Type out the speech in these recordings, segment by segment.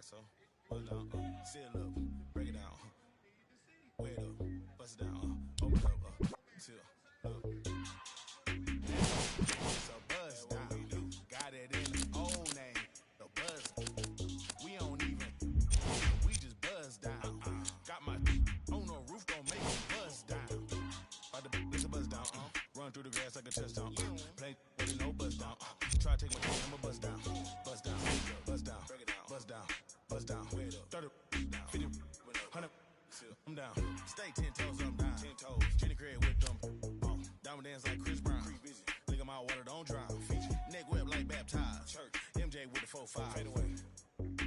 Relax, so bust it down, seal it up, break it down, weigh it up, bust it down, open it up, seal, look. So buzz down, got it in the old name, the buzz. We don't even, we just buzz down. Got my on the roof, gon' make it buzz down. About to it's a buzz down, run through the grass like a touchdown. Play with no buzz down. Try to take my time, I'ma buzz down, buzz down, buzz down, buzz down, buzz down. 30, 50, 100. I'm down. Stay 10 toes, I'm down. 10 toes. Jenny Craig with them. Diamond dance like Chris Brown. Look at my water, don't drown. Neck whip like baptized. Church. MJ with the 4-5. Fade away.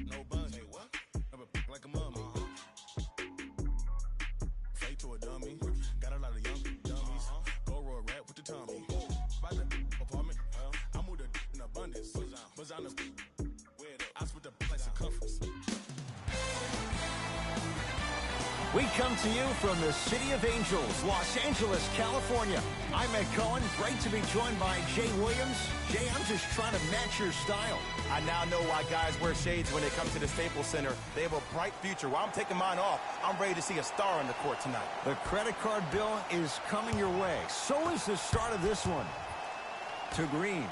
No buns. Hey, what? Like a mummy. Fade to a dummy. Got a lot of young dummies. Go roll rap with the tummy. By the apartment. I moved the in abundance. Buzz on the I split the like circumference. We come to you from the City of Angels, Los Angeles, California. I'm Ed Cohen. Great to be joined by Jay Williams. Jay, I'm just trying to match your style. I now know why guys wear shades when they come to the Staples Center. They have a bright future. While I'm taking mine off, I'm ready to see a star on the court tonight. The credit card bill is coming your way. So is the start of this one. To Green.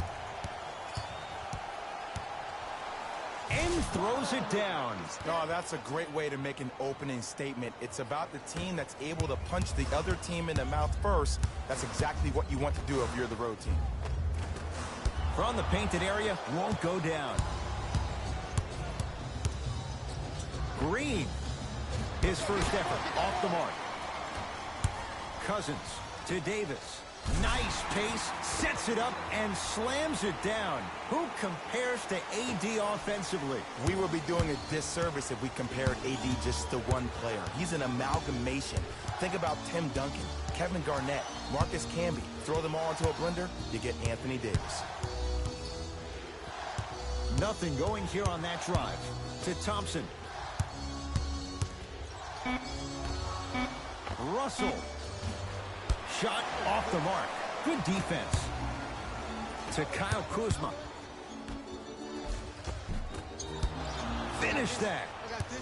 And throws it down. Oh, that's a great way to make an opening statement. It's about the team that's able to punch the other team in the mouth first. That's exactly what you want to do if you're the road team. From the painted area, won't go down. Green. His first effort off the mark. Cousins to Davis. Nice pace, sets it up, and slams it down. Who compares to AD offensively? We would be doing a disservice if we compared AD just to one player. He's an amalgamation. Think about Tim Duncan, Kevin Garnett, Marcus Camby. Throw them all into a blender, you get Anthony Davis. Nothing going here on that drive. To Thompson. Russell. Shot off the mark. Good defense. To Kyle Kuzma. Finish that.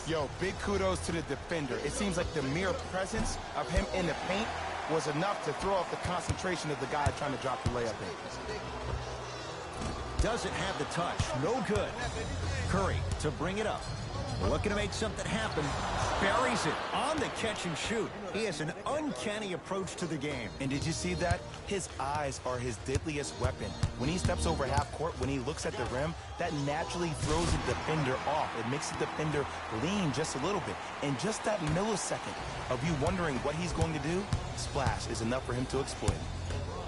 Yo, big kudos to the defender. It seems like the mere presence of him in the paint was enough to throw off the concentration of the guy trying to drop the layup in. Doesn't have the touch. No good. Curry to bring it up. Looking to make something happen. Buries it on the catch and shoot. He has an uncanny approach to the game. And did you see that? His eyes are his deadliest weapon. When he steps over half court, when he looks at the rim, that naturally throws the defender off. It makes the defender lean just a little bit. And just that millisecond of you wondering what he's going to do, splash is enough for him to exploit.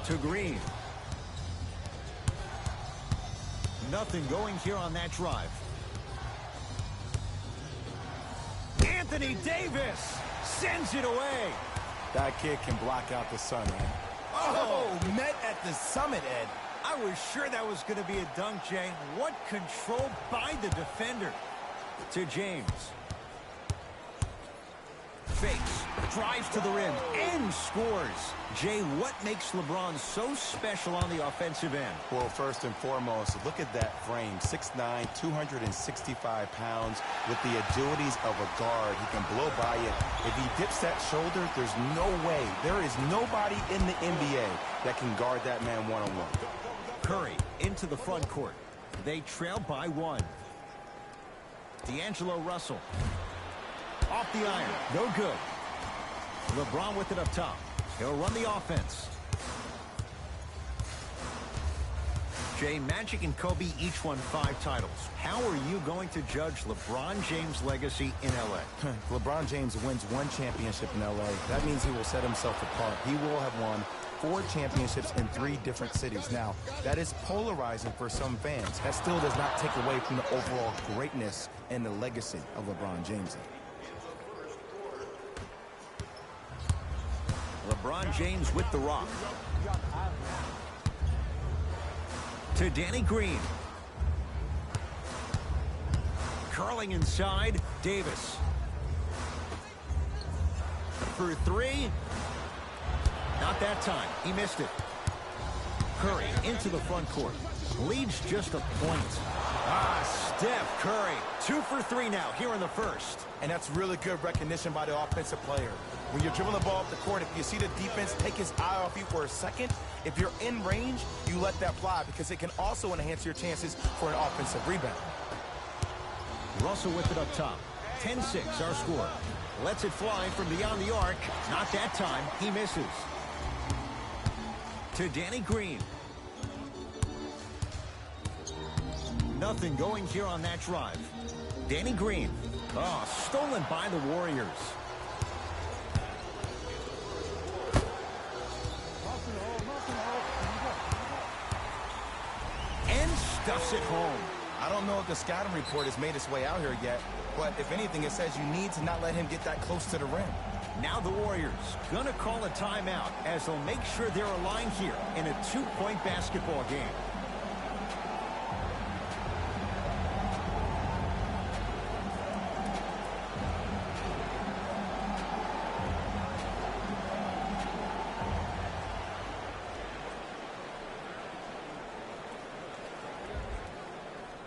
To Green. Nothing going here on that drive. Anthony Davis sends it away. That kid can block out the sun, man. Oh, met at the summit, Ed. I was sure that was going to be a dunk, Jay. What control by the defender. To James. Fakes, drives to the rim, and scores. Jay, what makes LeBron so special on the offensive end? Well, first and foremost, look at that frame. 6'9", 265 pounds with the agilities of a guard. He can blow by it. If he dips that shoulder, there's no way. There is nobody in the NBA that can guard that man one-on-one. Curry into the front court. They trail by 1. D'Angelo Russell. Off the iron. No good. LeBron with it up top. He'll run the offense. Jay, Magic and Kobe each won 5 titles. How are you going to judge LeBron James' legacy in L.A.? LeBron James wins 1 championship in L.A. That means he will set himself apart. He will have won 4 championships in 3 different cities. Now, that is polarizing for some fans. That still does not take away from the overall greatness and the legacy of LeBron James. LeBron James with the rock. To Danny Green. Curling inside, Davis. For 3. Not that time. He missed it. Curry into the front court. Leads just a point. Steph Curry, 2 for 3 now here in the first. And that's really good recognition by the offensive player. When you're dribbling the ball up the court, if you see the defense take his eye off you for a second, if you're in range, you let that fly because it can also enhance your chances for an offensive rebound. Russell with it up top. 10-6 our score. Lets it fly from beyond the arc. Not that time. He misses. To Danny Green. Nothing going here on that drive. Danny Green. Oh, stolen by the Warriors. And stuffs it home. I don't know if the scouting report has made its way out here yet, but if anything, it says you need to not let him get that close to the rim. Now the Warriors gonna call a timeout as they'll make sure they're aligned here in a 2-point basketball game.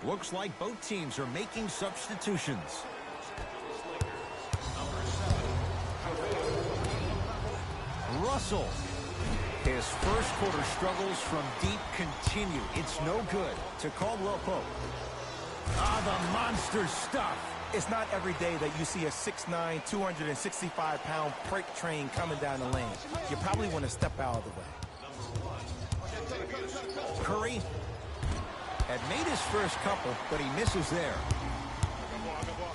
Looks like both teams are making substitutions. Russell. His first quarter struggles from deep continue. It's no good to Caldwell Pope. The monster stuff. It's not every day that you see a 6'9", 265-pound freight train coming down the lane. You probably want to step out of the way. Curry had made his first couple, but he misses there.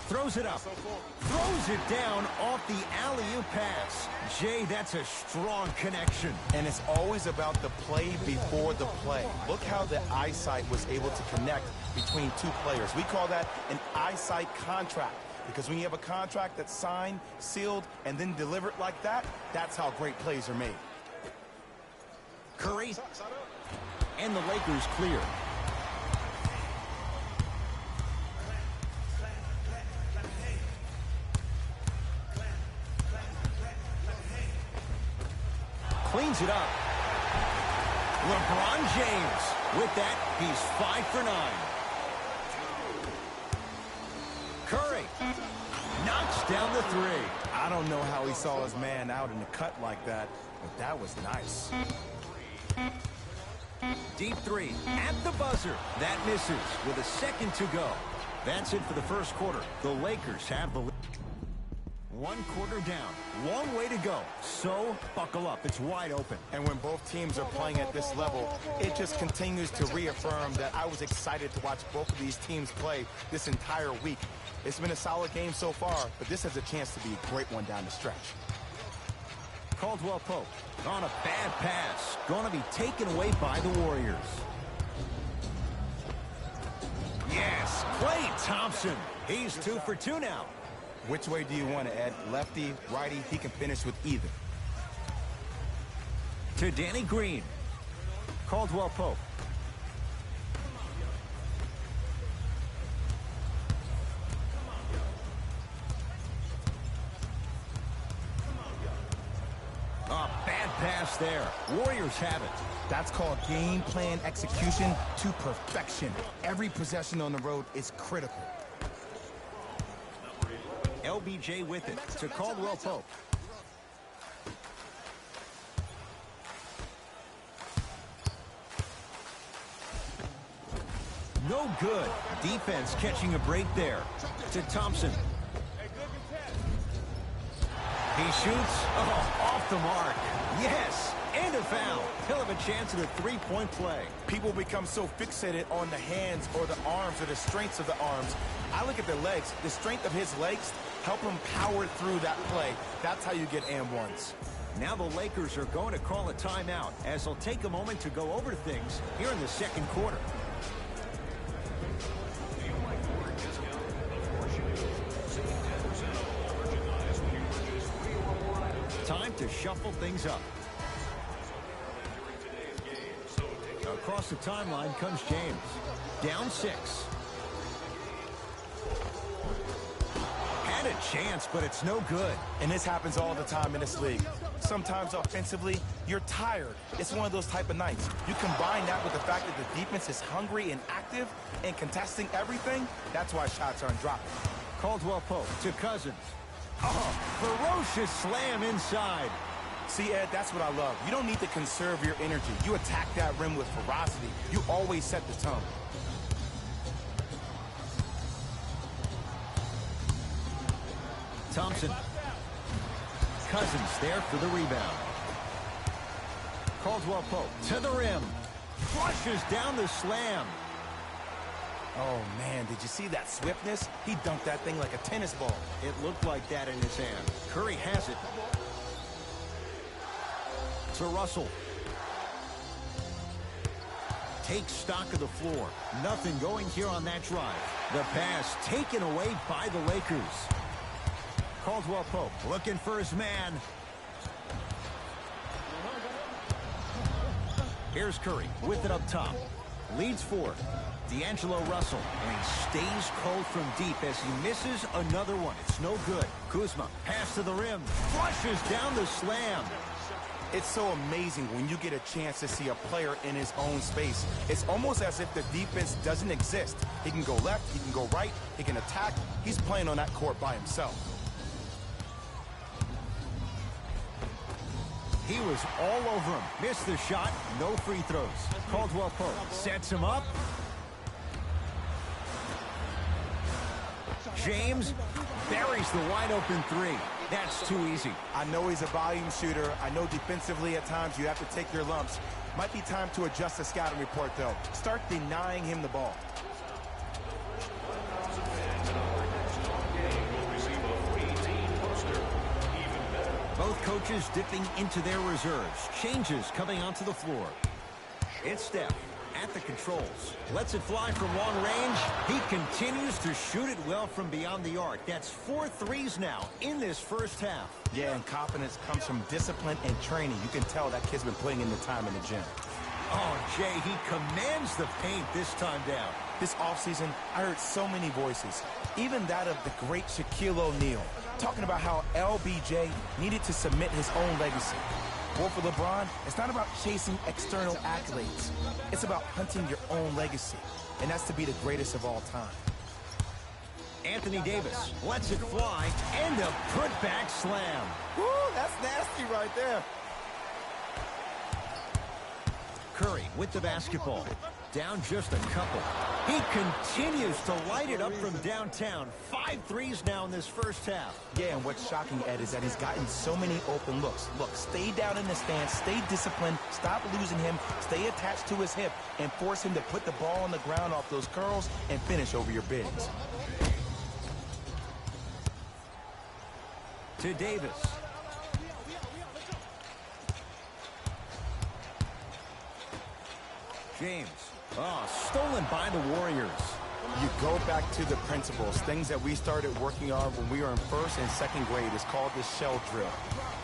Throws it up. Throws it down off the alley-oop pass. Jay, that's a strong connection. And it's always about the play before the play. Look how the eyesight was able to connect between two players. We call that an eyesight contract. Because when you have a contract that's signed, sealed, and then delivered like that, that's how great plays are made. Curry. And the Lakers clear. Cleans it up. LeBron James. With that, he's 5 for 9. Curry knocks down the 3. I don't know how he saw his man out in the cut like that, but that was nice. Deep 3 at the buzzer. That misses with a second to go. That's it for the first quarter. The Lakers have the lead. 1 quarter down. Long way to go. So, buckle up. It's wide open. And when both teams are playing at this level, it just continues to reaffirm that I was excited to watch both of these teams play this entire week. It's been a solid game so far, but this has a chance to be a great one down the stretch. Caldwell Pope on a bad pass. Going to be taken away by the Warriors. Yes, Klay Thompson. He's 2 for 2 now. Which way do you want it, Ed? Lefty, righty? He can finish with either. To Danny Green. Caldwell Pope. Bad pass there. Warriors have it. That's called game plan execution to perfection. Every possession on the road is critical. LBJ with it to Caldwell Pope. No good. Defense catching a break there. To Thompson. He shoots. Oh, off the mark. Yes, and a foul. He'll have a chance at a 3-point play. People become so fixated on the hands or the arms or the strengths of the arms. I look at the legs. The strength of his legs help him power through that play. That's how you get and ones. Now the Lakers are going to call a timeout as they'll take a moment to go over things here in the second quarter. Time to shuffle things up. Across the timeline comes James. Down 6. Had a chance, but it's no good. And this happens all the time in this league. Sometimes offensively, you're tired. It's one of those type of nights. You combine that with the fact that the defense is hungry and active and contesting everything, that's why shots aren't dropping. Caldwell Pope to Cousins. Oh, ferocious slam inside. See, Ed, that's what I love. You don't need to conserve your energy. You attack that rim with ferocity. You always set the tone. Thompson. Cousins there for the rebound. Caldwell Pope to the rim. Flushes down the slam. Oh, man, did you see that swiftness? He dunked that thing like a tennis ball. It looked like that in his hand. Curry has it. To Russell. Takes stock of the floor. Nothing going here on that drive. The pass taken away by the Lakers. Caldwell Pope looking for his man. Here's Curry with it up top. Leads 4. D'Angelo Russell, and he stays cold from deep as he misses another one. It's no good. Kuzma, pass to the rim, flushes down the slam. It's so amazing when you get a chance to see a player in his own space. It's almost as if the defense doesn't exist. He can go left, he can go right, he can attack. He's playing on that court by himself. He was all over him. Missed the shot, no free throws. Caldwell Pope sets him up. James buries the wide-open 3. That's too easy. I know he's a volume shooter. I know defensively at times you have to take your lumps. Might be time to adjust the scouting report, though. Start denying him the ball. Both coaches dipping into their reserves. Changes coming onto the floor. It's Steph at the controls. Lets it fly from long range. He continues to shoot it well from beyond the arc. That's 4 threes now in this first half. Yeah, and confidence comes from discipline and training. You can tell that kid's been putting in the time in the gym. Oh, Jay, he commands the paint this time down. This offseason, I heard so many voices, even that of the great Shaquille O'Neal, talking about how LBJ needed to submit his own legacy. Well, for LeBron, it's not about chasing external accolades. It's about hunting your own legacy, and that's to be the greatest of all time. Anthony Davis lets it fly, and a put-back slam. Woo, that's nasty right there. Curry with the basketball. Down just a couple. He continues to light it up from downtown. 5 threes now in this first half. Yeah, and what's shocking, Ed, is that he's gotten so many open looks. Look, stay down in the stance, stay disciplined, stop losing him, stay attached to his hip, and force him to put the ball on the ground off those curls and finish over your bigs. To Davis. James. Oh, stolen by the Warriors. You go back to the principles, things that we started working on when we were in 1st and 2nd grade. It's called the shell drill.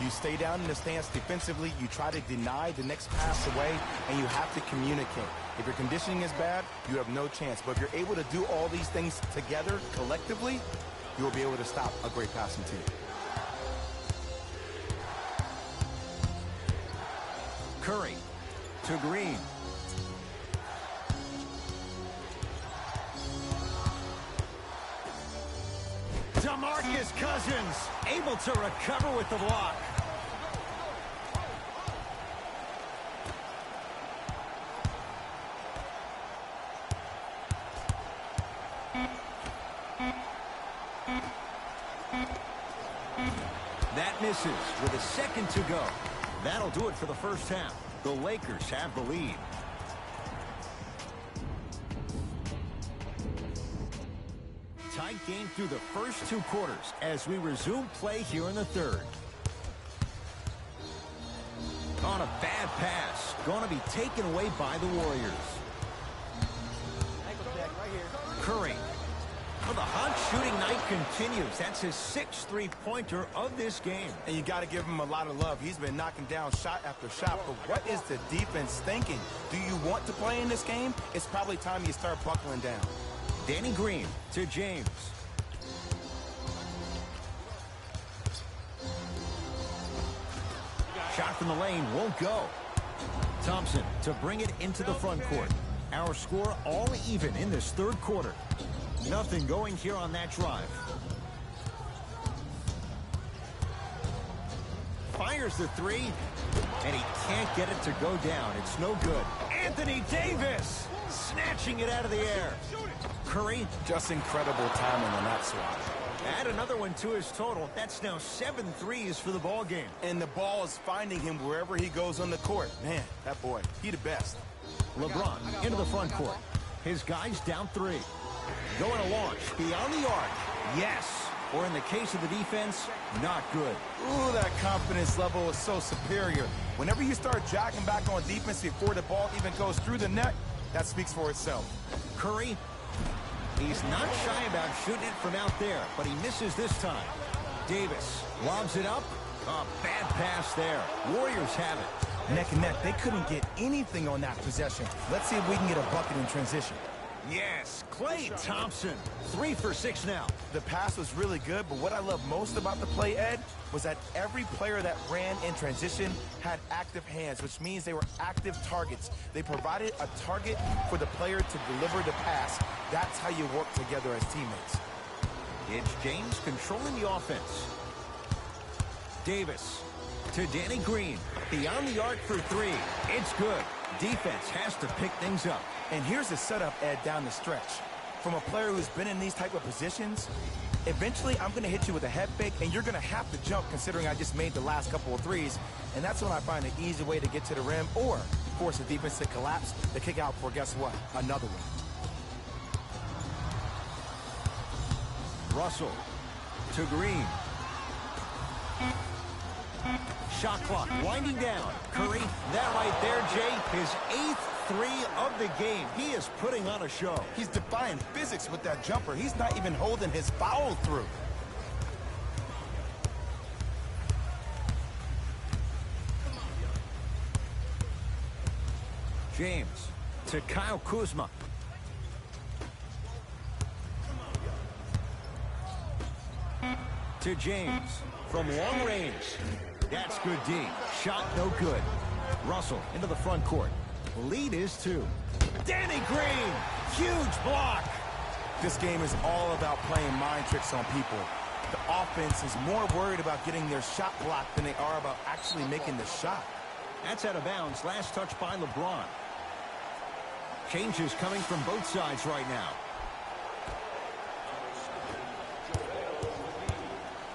You stay down in the stance defensively, you try to deny the next pass away, and you have to communicate. If your conditioning is bad, you have no chance. But if you're able to do all these things together, collectively, you will be able to stop a great passing team. Curry to Green. DeMarcus Cousins able to recover with the block. That misses with a second to go. That'll do it for the first half. The Lakers have the lead. Tight game through the first 2 quarters as we resume play here in the 3rd. On a bad pass. Going to be taken away by the Warriors. Curry. Well, the hot shooting night continues. That's his 6th three-pointer of this game. And you got to give him a lot of love. He's been knocking down shot after shot. But what is the defense thinking? Do you want to play in this game? It's probably time you start buckling down. Danny Green to James. Shot from the lane won't go. Thompson to bring it into the front court. Our score all even in this third quarter. Nothing going here on that drive. Fires the three, and he can't get it to go down. It's no good. Anthony Davis snatching it out of the air. Curry. Just incredible timing on that swat. Add another one to his total. That's now 7 threes for the ball game. And the ball is finding him wherever he goes on the court. Man, that boy, he the best. LeBron into the front court. His guys down 3. Going to launch beyond the arc. Yes. Or in the case of the defense, not good. Ooh, that confidence level is so superior. Whenever you start jacking back on defense before the ball even goes through the net, that speaks for itself. Curry, he's not shy about shooting it from out there, but he misses this time. Davis lobs it up. A bad pass there. Warriors have it. Neck and neck. They couldn't get anything on that possession. Let's see if we can get a bucket in transition. Yes, Klay Thompson. 3 for 6 now. The pass was really good, but what I love most about the play, Ed, was that every player that ran in transition had active hands, which means they were active targets. They provided a target for the player to deliver the pass. That's how you work together as teammates. It's James controlling the offense. Davis to Danny Green. Beyond the arc for 3. It's good. Defense has to pick things up. And here's the setup, Ed, down the stretch. From a player who's been in these type of positions, eventually I'm going to hit you with a head fake, and you're going to have to jump considering I just made the last couple of threes. And that's when I find an easy way to get to the rim or force the defense to collapse to kick out for, guess what, another one. Russell to Green. Shot clock winding down. Curry, that right there, Jay, his 8th 3 of the game. He is putting on a show. He's defying physics with that jumper. He's not even holding his foul through. James to Kyle Kuzma. To James from long range. That's good D. Shot no good. Russell into the front court. Lead is 2. Danny Green. Huge block. This game is all about playing mind tricks on people. The offense is more worried about getting their shot blocked than they are about actually making the shot. That's out of bounds. Last touch by LeBron. Changes coming from both sides right now.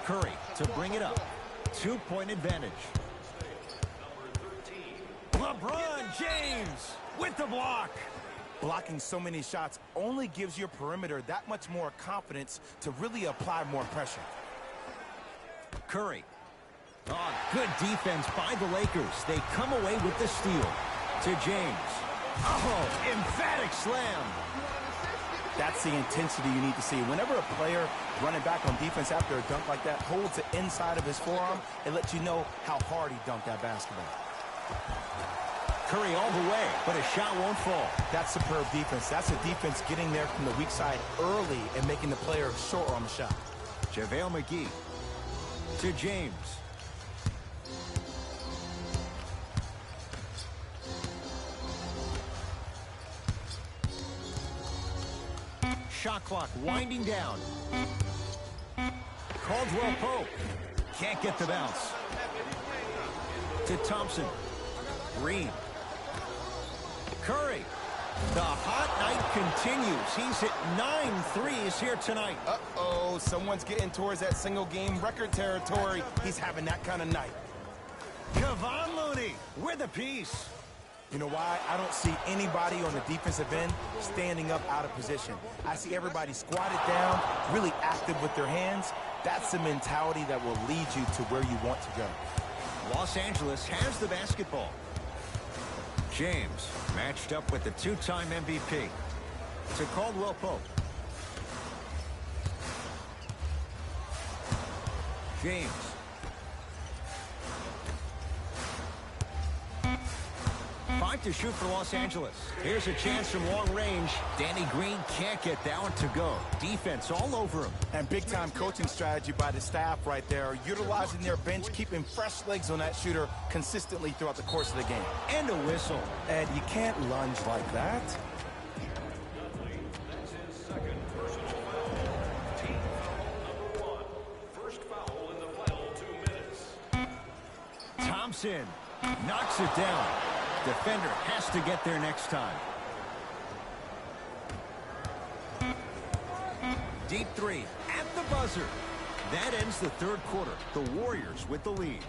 Curry to bring it up. 2-point advantage. LeBron James with the block. Blocking so many shots only gives your perimeter that much more confidence to really apply more pressure. Curry. Oh, good defense by the Lakers. They come away with the steal. To James. Oh, emphatic slam. That's the intensity you need to see. Whenever a player running back on defense after a dunk like that holds the inside of his forearm, it lets you know how hard he dunked that basketball. Curry all the way, but his shot won't fall. That's superb defense. That's a defense getting there from the weak side early and making the player short on the shot. JaVale McGee to James. Shot clock winding down. Caldwell Pope can't get the bounce. To Thompson. Green. Curry. The hot night continues. He's hit 9 threes here tonight. Uh-oh, someone's getting towards that single-game record territory. He's having that kind of night. Kevon Looney with a piece. You know why? I don't see anybody on the defensive end standing up out of position. I see everybody squatted down, really active with their hands. That's the mentality that will lead you to where you want to go. Los Angeles has the basketball. James matched up with the 2-time MVP. To Caldwell Pope. James. 5 to shoot for Los Angeles. Here's a chance from long range. Danny Green can't get that one to go. Defense all over him. And big-time coaching strategy by the staff right there, utilizing their bench, keeping fresh legs on that shooter consistently throughout the course of the game. And a whistle. Ed, you can't lunge like that. Thompson knocks it down. Defender has to get there next time. Deep three at the buzzer. That ends the third quarter. The Warriors with the lead.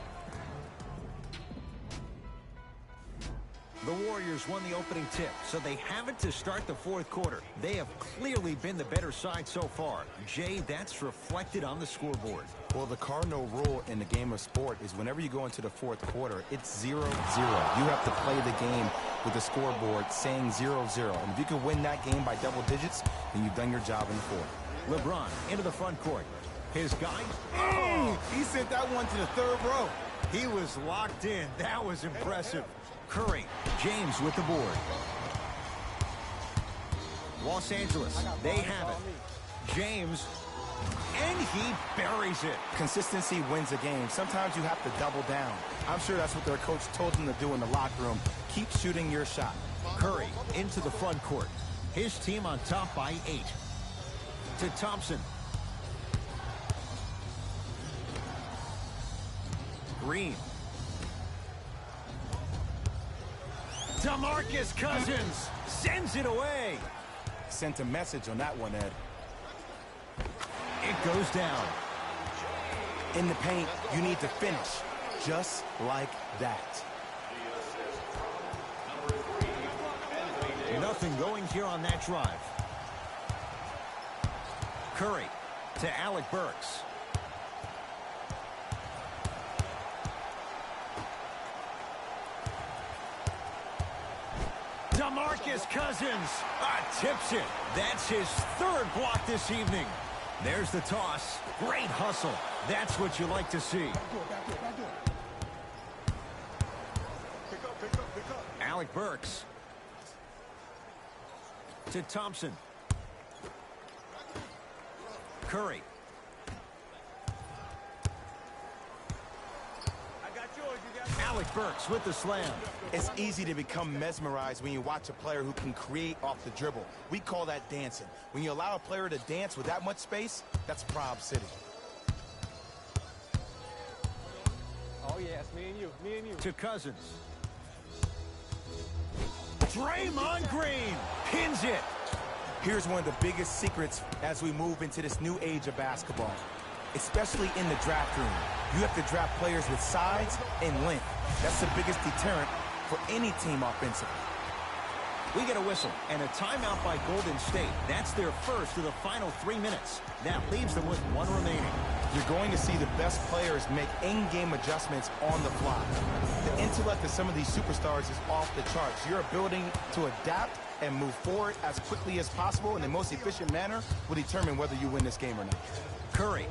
The Warriors won the opening tip, so they have it to start the fourth quarter. They have clearly been the better side so far. Jay, that's reflected on the scoreboard. Well, the cardinal rule in the game of sport is whenever you go into the fourth quarter, it's 0-0. You have to play the game with the scoreboard saying 0-0. And if you can win that game by double digits, then you've done your job in the fourth. LeBron into the front court. His guy. Oh, he sent that one to the third row. He was locked in. That was impressive. Curry, James with the board. Los Angeles, they have it. James, and he buries it. Consistency wins a game. Sometimes you have to double down. I'm sure that's what their coach told them to do in the locker room. Keep shooting your shot. Curry into the front court. His team on top by 8. To Thompson. Green. DeMarcus Cousins sends it away. Sent a message on that one, Ed. It goes down. In the paint, you need to finish just like that. Nothing going here on that drive. Curry to Alec Burks. DeMarcus Cousins tips it. That's his third block this evening. There's the toss. Great hustle. That's what you like to see. Alec Burks. To Thompson. Curry. Alec Burks with the slam. It's easy to become mesmerized when you watch a player who can create off the dribble. We call that dancing. When you allow a player to dance with that much space, that's Prob City. Oh, yes, me and you. To Cousins. Draymond Green pins it. Here's one of the biggest secrets as we move into this new age of basketball, especially in the draft room. You have to draft players with size and length. That's the biggest deterrent for any team offensively. We get a whistle and a timeout by Golden State. That's their first of the final 3 minutes. That leaves them with 1 remaining. You're going to see the best players make in-game adjustments on the fly. The intellect of some of these superstars is off the charts. Your ability to adapt and move forward as quickly as possible in the most efficient manner will determine whether you win this game or not. Curry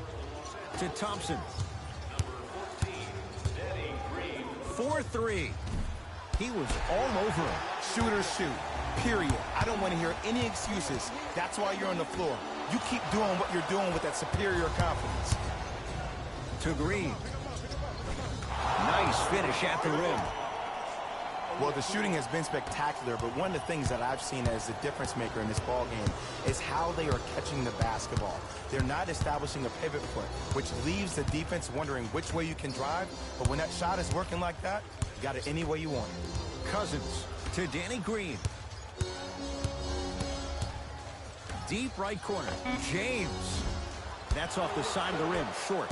to Thompson. 4-3. He was all over him. Shooters shoot, period. I don't want to hear any excuses. That's why you're on the floor. You keep doing what you're doing with that superior confidence. To Green. Nice finish at the rim. Well, the shooting has been spectacular, but one of the things that I've seen as the difference maker in this ball game is how they are catching the basketball. They're not establishing a pivot foot, which leaves the defense wondering which way you can drive, but when that shot is working like that, you got it any way you want it. Cousins to Danny Green. Deep right corner. James. That's off the side of the rim. Short.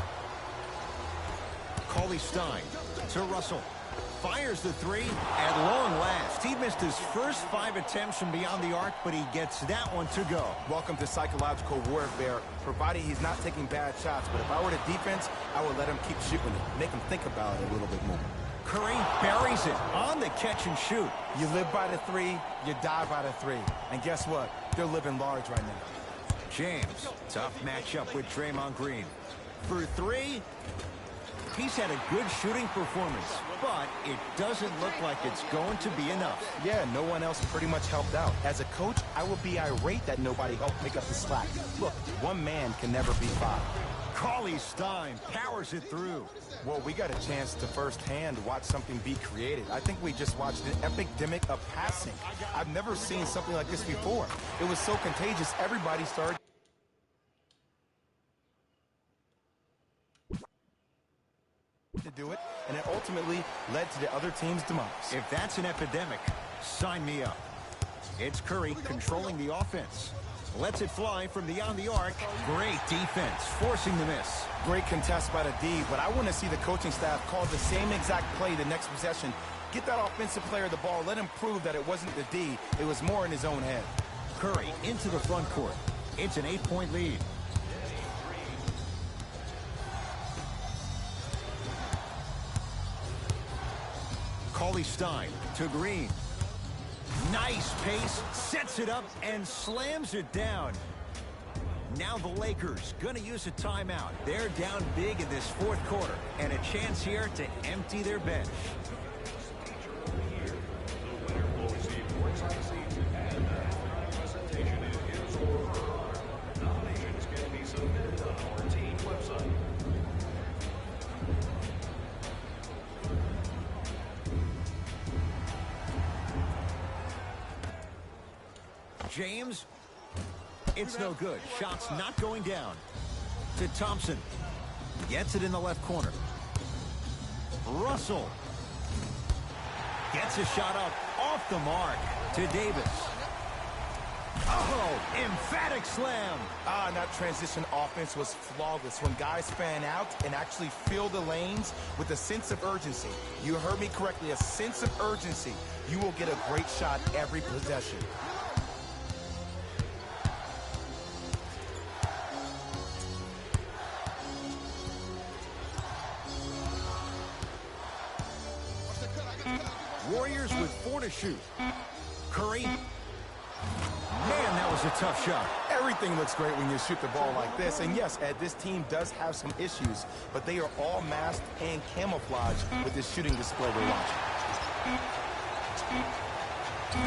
Cauley Stein to Russell. Fires the 3 at long last. He missed his first 5 attempts from beyond the arc, but he gets that one to go. Welcome to psychological warfare, provided he's not taking bad shots. But if I were the defense, I would let him keep shooting it. Make him think about it a little bit more. Curry buries it on the catch and shoot. You live by the 3, you die by the 3. And guess what? They're living large right now. James, tough matchup with Draymond Green. For 3, He's had a good shooting performance, but it doesn't look like it's going to be enough. Yeah, no one else pretty much helped out. As a coach, I would be irate that nobody helped pick up the slack. Look, one man can never be five. Cauley Stein powers it through. Well, we got a chance to firsthand watch something be created. I think we just watched an epidemic of passing. I've never seen something like this before. It was so contagious, everybody started to do it, and it ultimately led to the other team's demise. If that's an epidemic, sign me up. It's Curry controlling the offense. Lets it fly from beyond the arc. Great defense, forcing the miss. Great contest by the D, but I want to see the coaching staff call the same exact play the next possession. Get that offensive player the ball. Let him prove that it wasn't the D. It was more in his own head. Curry into the front court. It's an 8-point lead. Cauley Stein to Green. Nice pace, sets it up, and slams it down. Now the Lakers going to use a timeout. They're down big in this fourth quarter, and a chance here to empty their bench. James, it's no good. Shot's not going down. To Thompson. Gets it in the left corner. Russell. Gets a shot up off the mark to Davis. Oh, emphatic slam. That transition offense was flawless. When guys fan out and actually fill the lanes with a sense of urgency. You heard me correctly, a sense of urgency. You will get a great shot every possession. Warriors with 4 to shoot. Curry. Man, that was a tough shot. Everything looks great when you shoot the ball like this. And yes, Ed, this team does have some issues, but they are all masked and camouflaged with this shooting display we're watching.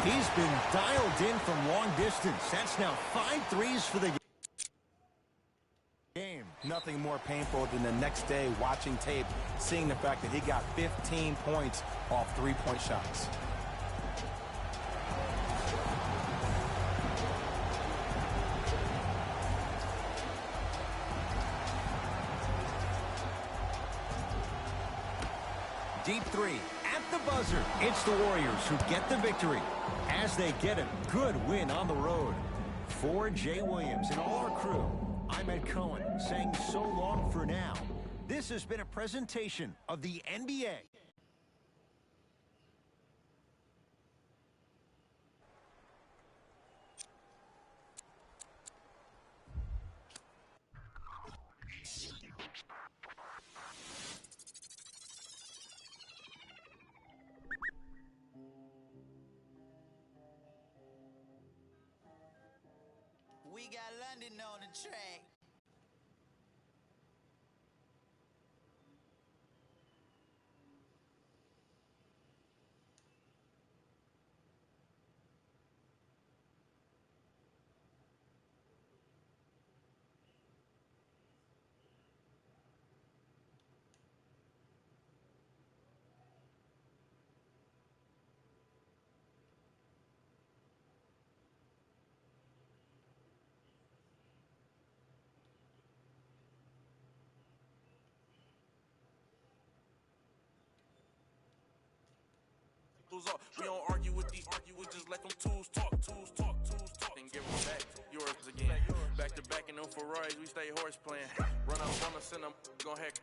He's been dialed in from long distance. That's now 5 threes for the game. Nothing more painful than the next day watching tape, seeing the fact that he got 15 points off 3-point shots. Deep three at the buzzer. It's the Warriors who get the victory as they get a good win on the road. For Jay Williams and all our crew, I'm Ed Cohen saying so long for now. This has been a presentation of the NBA. We got London on the track. We don't argue with these, we just let them tools talk, and give them back yours again. Back to back in them Ferraris, we stay horse playing. Run up on us, send them, gon' hack.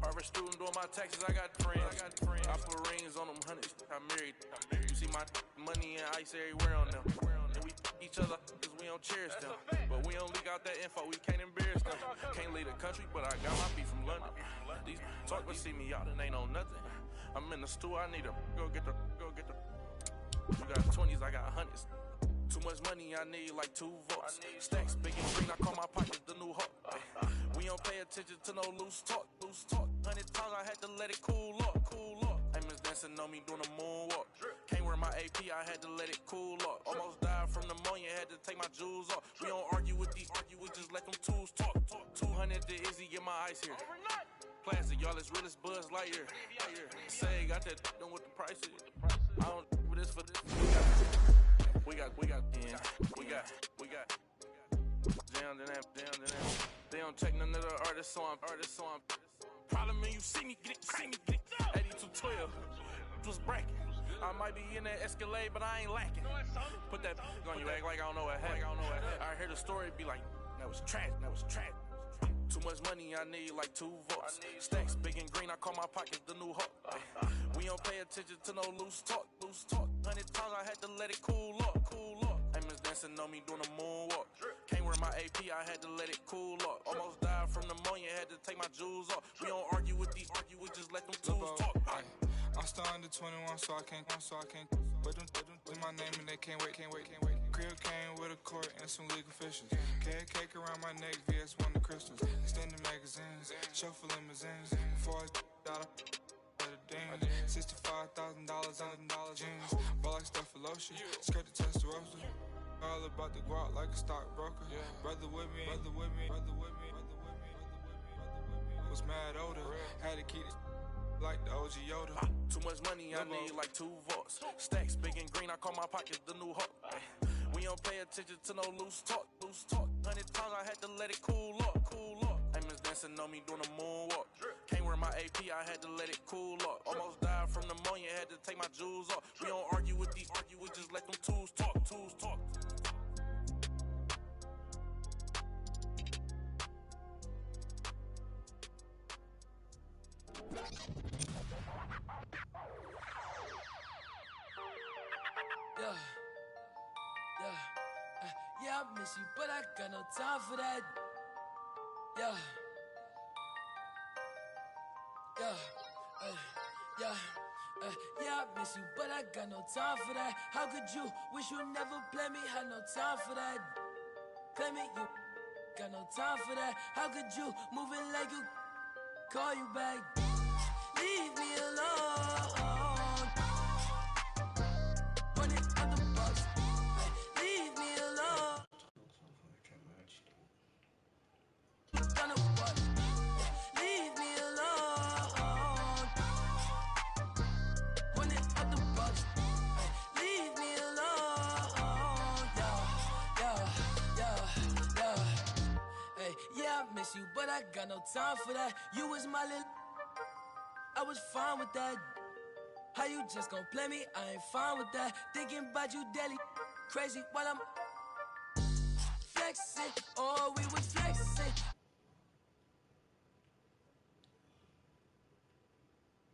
Harvard student doing my taxes, I got friends. I put rings on them hundreds, I'm married. You see my money and ice everywhere on them. And we each other, cause we don't cherish them. But we don't leak out that info, we can't embarrass them. Can't leave the country, but I got my beef from London. These talk, but see me out and ain't on nothing. I'm in the stew, I need to go get the. You got 20s, I got hundreds. Too much money, I need like 2 votes. Stacks big and green, I call my pockets the new hawk. We don't pay attention to no loose talk. 100 times I had to let it cool up, cool up. Aimers dancing on me doing a moonwalk. Can't wear my AP, I had to let it cool up. Almost died from pneumonia, had to take my jewels off. We don't argue with these, we just let them tools talk. 200 to Izzy, get my ice here. Plastic, y'all as real as Buzz Lightyear. Say, got that done with the price is. I don't with this for this. We got. Down to that. They don't check none of the artists, so I'm. Problem is you see me get it. 8212 was bracket. I might be in that Escalade, but I ain't lacking. Put that on you, act like I don't know what happened. I hear the story, be like, that was trash. Too much money, I need like 2 votes. Stacks big and green, I call my pockets the new hook. We don't pay attention to no loose talk. 100 times I had to let it cool up. Aimers dancing on me doing a moonwalk. Can't wear my AP, I had to let it cool up. Almost died from pneumonia, had to take my jewels off. We don't argue with these, we just let them tools talk. I'm still under 21, so I can't. But them my name and they can't wait. Crib came with a court and some legal officials. Cake around my neck, VS1 the crystals. Extended magazines, shuffle limousines. Before I got a $65,000 on jeans. Ball like stuff for lotion, skirt the Testarossa. All about the guap like a stockbroker. Brother with me. Was mad older, had to keep it like the OG Yoda. Too much money, I need like 2 votes. Stacks big and green, I call my pockets the new hook. We don't pay attention to no loose talk. 100 times I had to let it cool up. Aimers dancing on me doing a moonwalk. Can't wear my AP, I had to let it cool up. Almost died from pneumonia, had to take my jewels off. We don't argue with these, we just let them tools talk. Yeah, I miss you, but I got no time for that. Yeah, I miss you, but I got no time for that. How could you wish you never play me? Had no time for that. Play me, you got no time for that. How could you move it like you call you back? Leave me alone. Run it out the box. Leave me alone. Gonna what? Leave me alone. Run it out the box. Leave me alone. Hey, yeah, I miss you, but I got no time for that. You was my little. I was fine with that. How you just gon' play me? I ain't fine with that. Thinking about you daily, crazy while I'm flexing. Oh, we was flexing.